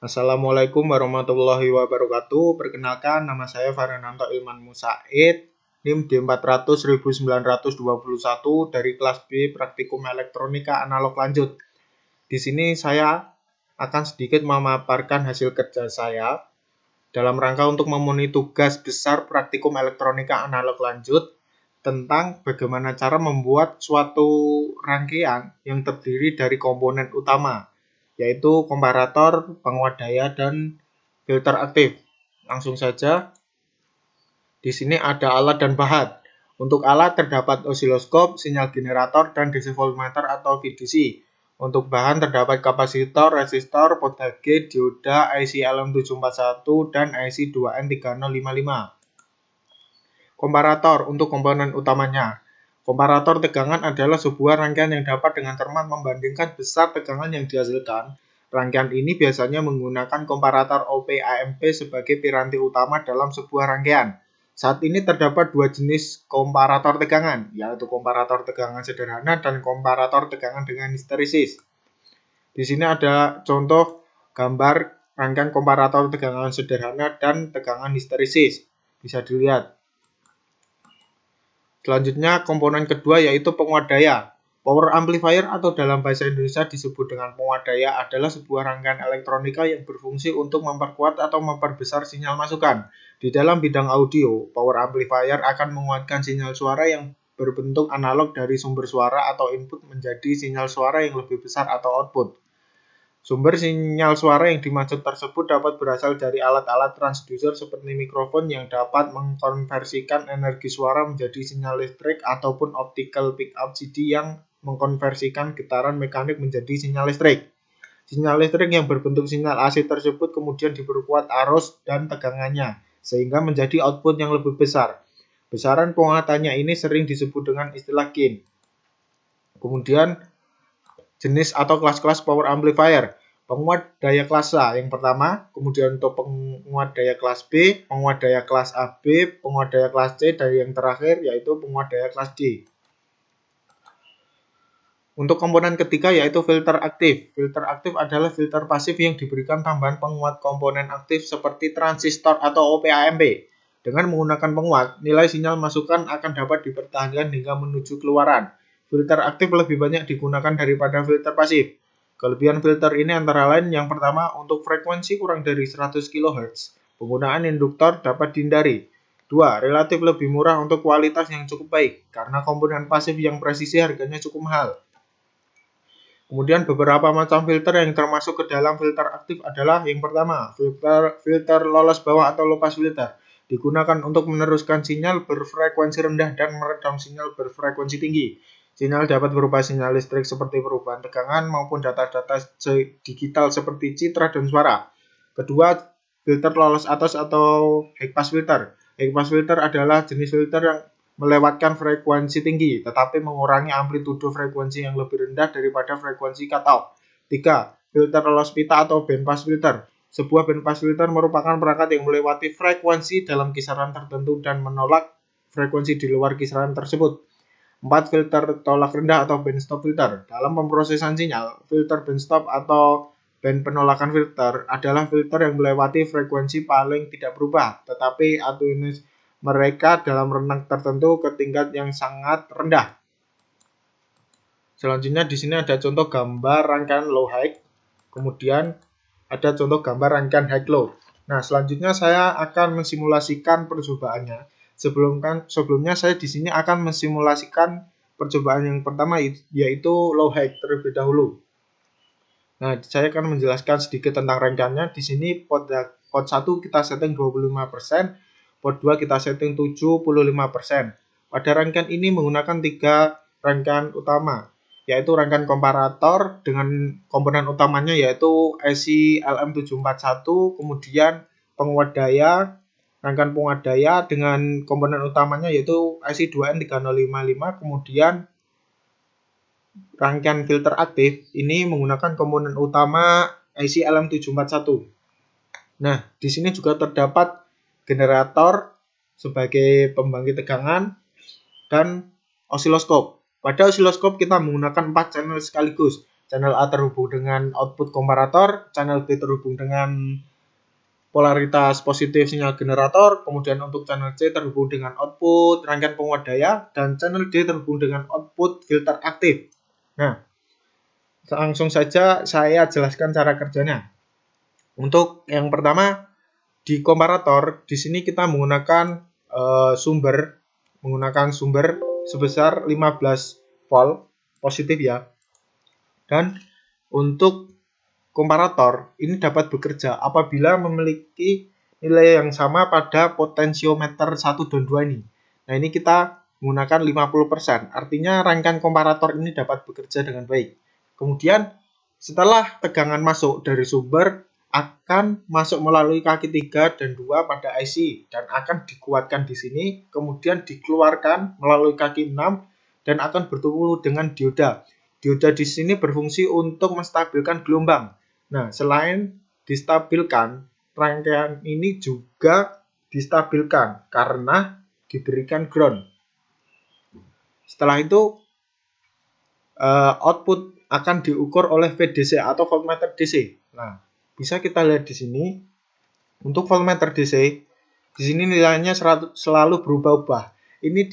Assalamualaikum warahmatullahi wabarakatuh. Perkenalkan, nama saya Farhananto Ilman Musaid, NIM D400 1921 dari kelas B Praktikum Elektronika Analog Lanjut. Di sini saya akan sedikit memaparkan hasil kerja saya dalam rangka untuk memenuhi tugas besar Praktikum Elektronika Analog Lanjut tentang bagaimana cara membuat suatu rangkaian yang terdiri dari komponen utama, yaitu komparator, penguat daya, dan filter aktif. Langsung saja, di sini ada alat dan bahan. Untuk alat terdapat osiloskop, sinyal generator, dan DC voltmeter atau VDC. Untuk bahan terdapat kapasitor, resistor, voltage, dioda, IC LM741, dan IC 2N3055. Komparator untuk komponen utamanya. Komparator tegangan adalah sebuah rangkaian yang dapat dengan cermat membandingkan besar tegangan yang dihasilkan. Rangkaian ini biasanya menggunakan komparator OP-AMP sebagai piranti utama dalam sebuah rangkaian. Saat ini terdapat dua jenis komparator tegangan, yaitu komparator tegangan sederhana dan komparator tegangan dengan histeresis. Di sini ada contoh gambar rangkaian komparator tegangan sederhana dan tegangan histeresis. Bisa dilihat. Selanjutnya, komponen kedua yaitu penguat daya. Power amplifier atau dalam bahasa Indonesia disebut dengan penguat daya adalah sebuah rangkaian elektronika yang berfungsi untuk memperkuat atau memperbesar sinyal masukan. Di dalam bidang audio, power amplifier akan menguatkan sinyal suara yang berbentuk analog dari sumber suara atau input menjadi sinyal suara yang lebih besar atau output. Sumber sinyal suara yang dimaksud tersebut dapat berasal dari alat-alat transducer seperti mikrofon yang dapat mengkonversikan energi suara menjadi sinyal listrik ataupun optical pickup CD yang mengkonversikan getaran mekanik menjadi sinyal listrik. Sinyal listrik yang berbentuk sinyal AC tersebut kemudian diperkuat arus dan tegangannya sehingga menjadi output yang lebih besar. Besaran penguatannya ini sering disebut dengan istilah gain. Kemudian jenis atau kelas-kelas power amplifier. Penguat daya kelas A yang pertama, kemudian untuk penguat daya kelas B, penguat daya kelas AB, penguat daya kelas C, dan yang terakhir yaitu penguat daya kelas D. Untuk komponen ketiga yaitu filter aktif. Filter aktif adalah filter pasif yang diberikan tambahan penguat komponen aktif seperti transistor atau OP-AMP. Dengan menggunakan penguat, nilai sinyal masukan akan dapat dipertahankan hingga menuju keluaran. Filter aktif lebih banyak digunakan daripada filter pasif. Kelebihan filter ini antara lain yang pertama, untuk frekuensi kurang dari 100 kHz, penggunaan induktor dapat dihindari. 2. Relatif lebih murah untuk kualitas yang cukup baik, karena komponen pasif yang presisi harganya cukup mahal. Kemudian beberapa macam filter yang termasuk ke dalam filter aktif adalah yang pertama, filter lolos bawah atau low pass filter. Digunakan untuk meneruskan sinyal berfrekuensi rendah dan meredam sinyal berfrekuensi tinggi. Sinyal dapat berupa sinyal listrik seperti perubahan tegangan maupun data-data digital seperti citra dan suara. Kedua, filter lolos atas atau high pass filter. High pass filter adalah jenis filter yang melewatkan frekuensi tinggi, tetapi mengurangi amplitudo frekuensi yang lebih rendah daripada frekuensi cutoff. 3. Filter loss pita atau band pass filter. Sebuah band pass filter merupakan perangkat yang melewati frekuensi dalam kisaran tertentu dan menolak frekuensi di luar kisaran tersebut. 4. Filter tolak rendah atau band stop filter. Dalam pemrosesan sinyal, filter band stop atau band penolakan filter adalah filter yang melewati frekuensi paling tidak berubah, tetapi attuance mereka dalam rentang tertentu ke tingkat yang sangat rendah. Selanjutnya di sini ada contoh gambar rangkaian low high, kemudian ada contoh gambar rangkaian high low. Nah, selanjutnya saya akan mensimulasikan percobaannya. Sebelumnya saya di sini akan mensimulasikan percobaan yang pertama yaitu low high terlebih dahulu. Nah, saya akan menjelaskan sedikit tentang rangkaiannya. Di sini port 1 kita setting 25%, port 2 kita setting 75%. Pada rangkaian ini menggunakan 3 rangkaian utama, yaitu rangkaian komparator dengan komponen utamanya yaitu IC LM741, kemudian penguat daya, rangkaian penguat daya dengan komponen utamanya yaitu IC 2N3055, kemudian rangkaian filter aktif ini menggunakan komponen utama IC LM741. Nah, di sini juga terdapat generator sebagai pembangkit tegangan dan osiloskop. Pada osiloskop kita menggunakan 4 channel sekaligus. channel A terhubung dengan output komparator, channel B terhubung dengan polaritas positif sinyal generator, kemudian untuk channel C terhubung dengan output rangkaian penguat daya, dan channel D terhubung dengan output filter aktif. Nah, langsung saja saya jelaskan cara kerjanya. Untuk yang pertama, di komparator, di sini kita menggunakan sumber sebesar 15 volt positif ya. Dan untuk komparator ini dapat bekerja apabila memiliki nilai yang sama pada potensiometer 1 dan 2 ini. Nah, ini kita menggunakan 50%. Artinya rangkaian komparator ini dapat bekerja dengan baik. Kemudian setelah tegangan masuk dari sumber akan masuk melalui kaki 3 dan 2 pada IC dan akan dikuatkan di sini, kemudian dikeluarkan melalui kaki 6 dan akan bertemu dengan dioda. Dioda di sini berfungsi untuk menstabilkan gelombang. Nah, selain distabilkan, rangkaian ini juga distabilkan karena diberikan ground. Setelah itu, output akan diukur oleh VDC atau voltmeter DC. Nah, bisa kita lihat di sini. Untuk voltmeter DC, di sini nilainya selalu berubah-ubah. Ini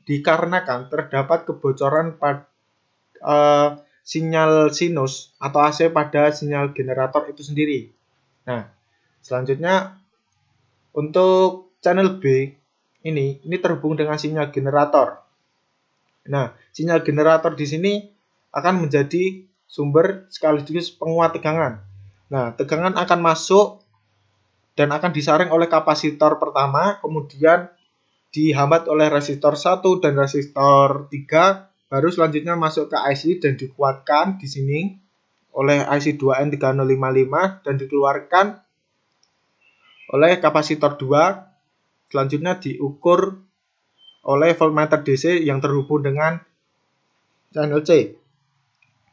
dikarenakan terdapat kebocoran pada sinyal sinus atau AC pada sinyal generator itu sendiri. Nah, selanjutnya untuk channel B ini terhubung dengan sinyal generator. Nah, sinyal generator di sini akan menjadi sumber sekaligus penguat tegangan. Nah, tegangan akan masuk dan akan disaring oleh kapasitor pertama, kemudian dihambat oleh resistor 1 dan resistor 3. Baru selanjutnya masuk ke IC dan dikuatkan di sini oleh IC 2N3055 dan dikeluarkan oleh kapasitor 2. Selanjutnya diukur oleh voltmeter DC yang terhubung dengan channel C.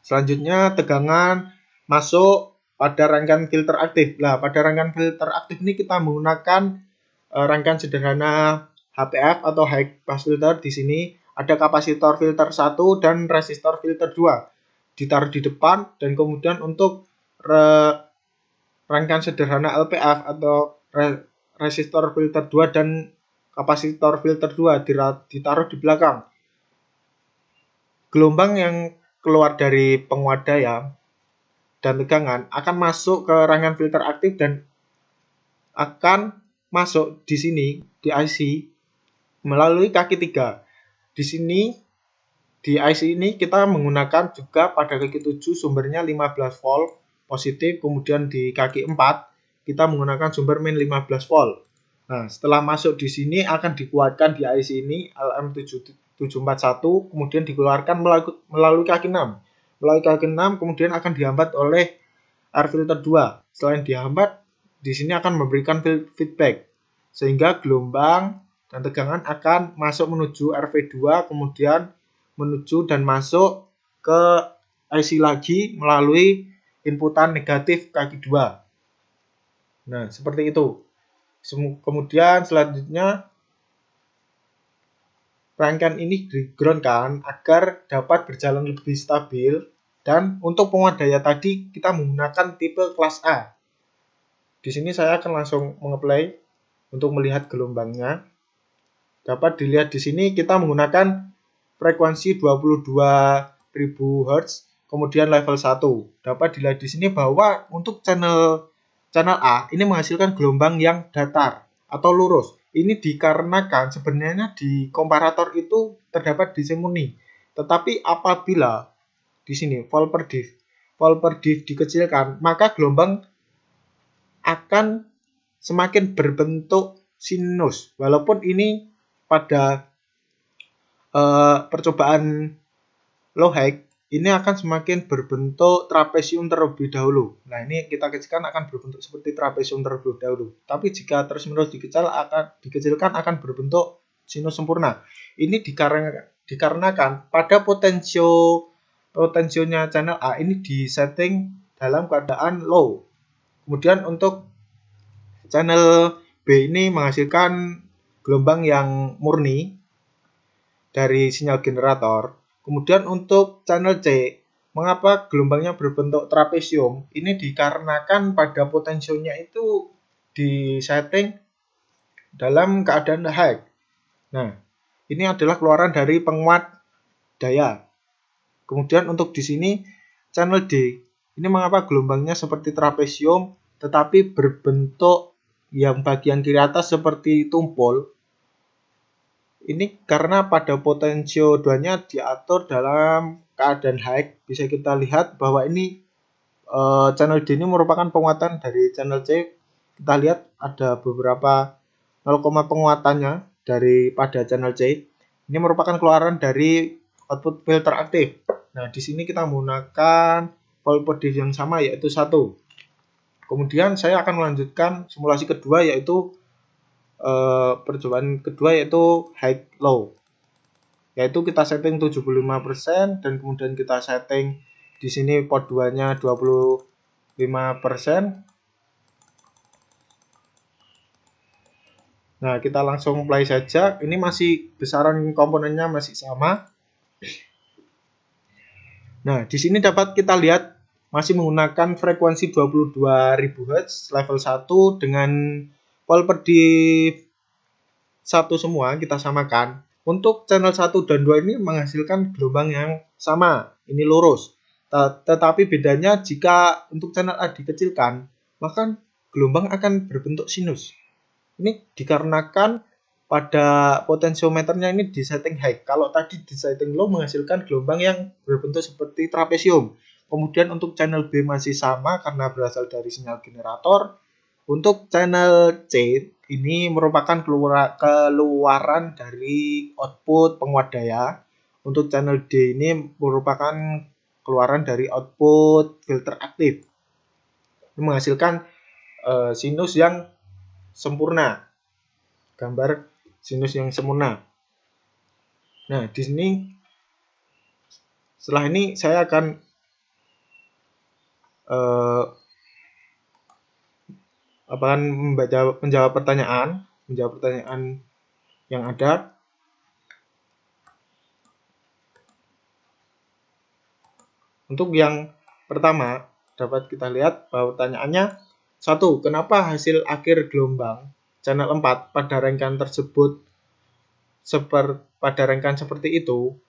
Selanjutnya tegangan masuk pada rangkaian filter aktif. Nah, pada rangkaian filter aktif ini kita menggunakan rangkaian sederhana HPF atau high pass filter. Di sini ada kapasitor filter 1 dan resistor filter 2 ditaruh di depan, dan kemudian untuk rangkaian sederhana LPF atau resistor filter 2 dan kapasitor filter 2 ditaruh di belakang. Gelombang yang keluar dari penguat daya dan tegangan akan masuk ke rangkaian filter aktif dan akan masuk di sini di IC melalui kaki 3. Di sini di IC ini kita menggunakan juga pada kaki 7 sumbernya 15 volt positif, kemudian di kaki 4 kita menggunakan sumber min 15 volt. Nah, setelah masuk di sini akan dikuatkan di IC ini LM741, kemudian dikeluarkan melalui kaki 6. Melalui kaki 6 kemudian akan dihambat oleh air filter 2. Selain dihambat, di sini akan memberikan feedback sehingga gelombang dan tegangan akan masuk menuju RV2, kemudian menuju dan masuk ke IC lagi melalui inputan negatif kaki 2. Nah, seperti itu. Kemudian selanjutnya rangkaian ini di-groundkan agar dapat berjalan lebih stabil, dan untuk penguat daya tadi kita menggunakan tipe kelas A. Di sini saya akan langsung mengapply untuk melihat gelombangnya. Dapat dilihat di sini kita menggunakan frekuensi 22.000 Hz, kemudian level 1. Dapat dilihat di sini bahwa untuk channel A ini menghasilkan gelombang yang datar atau lurus. Ini dikarenakan sebenarnya di komparator itu terdapat DC murni. Tetapi apabila di sini volt per diff dikecilkan, maka gelombang akan semakin berbentuk sinus. Walaupun ini pada percobaan low high ini akan semakin berbentuk trapesium terlebih dahulu. Nah, ini kita kecilkan akan berbentuk seperti trapesium terlebih dahulu. Tapi jika terus-menerus dikecilkan akan berbentuk sinus sempurna. Ini dikarenakan pada potensionya channel A ini disetting dalam keadaan low. Kemudian untuk channel B ini menghasilkan gelombang yang murni dari sinyal generator. Kemudian untuk channel C Mengapa gelombangnya berbentuk trapesium? Ini dikarenakan pada potensionya itu disetting dalam keadaan high. Nah, ini adalah keluaran dari penguat daya. Kemudian untuk di sini channel D, ini mengapa gelombangnya seperti trapesium tetapi berbentuk yang bagian kiri atas seperti tumpul? Ini karena pada potensio 2-nya diatur dalam keadaan high. Bisa kita lihat bahwa ini channel D ini merupakan penguatan dari channel C. Kita lihat ada beberapa 0, penguatannya daripada channel C. Ini merupakan keluaran dari output filter aktif. Nah, di sini kita menggunakan voltage yang sama yaitu 1. Kemudian saya akan melanjutkan simulasi kedua yaitu percobaan kedua yaitu high low. Yaitu kita setting 75% dan kemudian kita setting di sini port 2-nya 25%. Nah, kita langsung play saja. Ini masih besaran komponennya masih sama. Nah, di sini dapat kita lihat masih menggunakan frekuensi 22.000 Hz level 1 dengan voltage di 1 semua kita samakan. Untuk channel 1 dan 2 ini menghasilkan gelombang yang sama. Ini lurus. Tetapi bedanya jika untuk channel A dikecilkan, maka gelombang akan berbentuk sinus. Ini dikarenakan pada potensiometernya ini di setting high. Kalau tadi di setting low menghasilkan gelombang yang berbentuk seperti trapesium. Kemudian untuk channel B masih sama karena berasal dari sinyal generator. Untuk channel C ini merupakan keluaran dari output penguat daya. Untuk channel D ini merupakan keluaran dari output filter aktif. Ini menghasilkan sinus yang sempurna. Gambar sinus yang sempurna. Nah, di sini setelah ini saya akan menjawab pertanyaan yang ada. Untuk yang pertama dapat kita lihat bahwa pertanyaannya 1. Kenapa hasil akhir gelombang channel 4 pada rangkaian tersebut pada rangkaian seperti itu?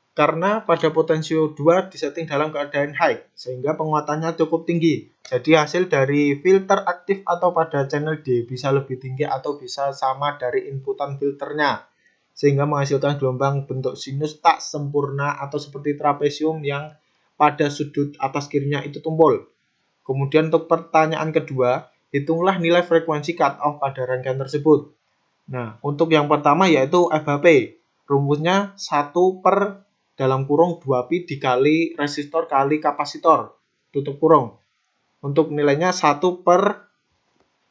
Karena pada potensio 2 disetting dalam keadaan high, sehingga penguatannya cukup tinggi. Jadi hasil dari filter aktif atau pada channel D bisa lebih tinggi atau bisa sama dari inputan filternya, sehingga menghasilkan gelombang bentuk sinus tak sempurna atau seperti trapesium yang pada sudut atas kirinya itu tumpul. Kemudian untuk pertanyaan kedua, hitunglah nilai frekuensi cut-off pada rangkaian tersebut. Nah, untuk yang pertama yaitu FHP. Rumusnya 1 per dalam kurung 2pi dikali resistor kali kapasitor, tutup kurung. Untuk nilainya 1 per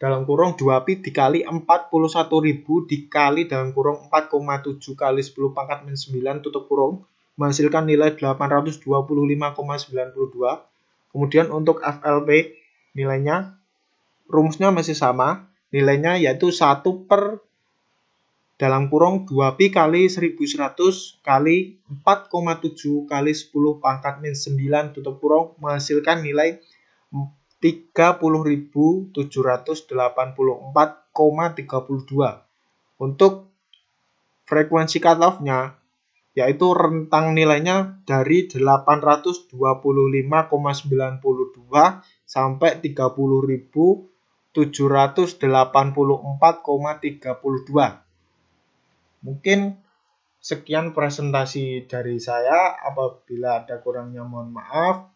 dalam kurung 2pi dikali 41.000 dikali dalam kurung 4,7 kali 10 pangkat min 9 tutup kurung, menghasilkan nilai 825,92. Kemudian untuk FLP nilainya, rumusnya masih sama, nilainya yaitu 1 per dalam kurung 2pi kali 1100 kali 4,7 kali 10 pangkat min 9 tutup kurung, menghasilkan nilai 30.784,32. Untuk frekuensi cutoff-nya yaitu rentang nilainya dari 825,92 sampai 30.784,32. Mungkin sekian presentasi dari saya. Apabila ada kurangnya mohon maaf.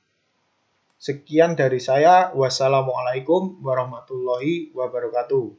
Sekian dari saya. Wassalamualaikum warahmatullahi wabarakatuh.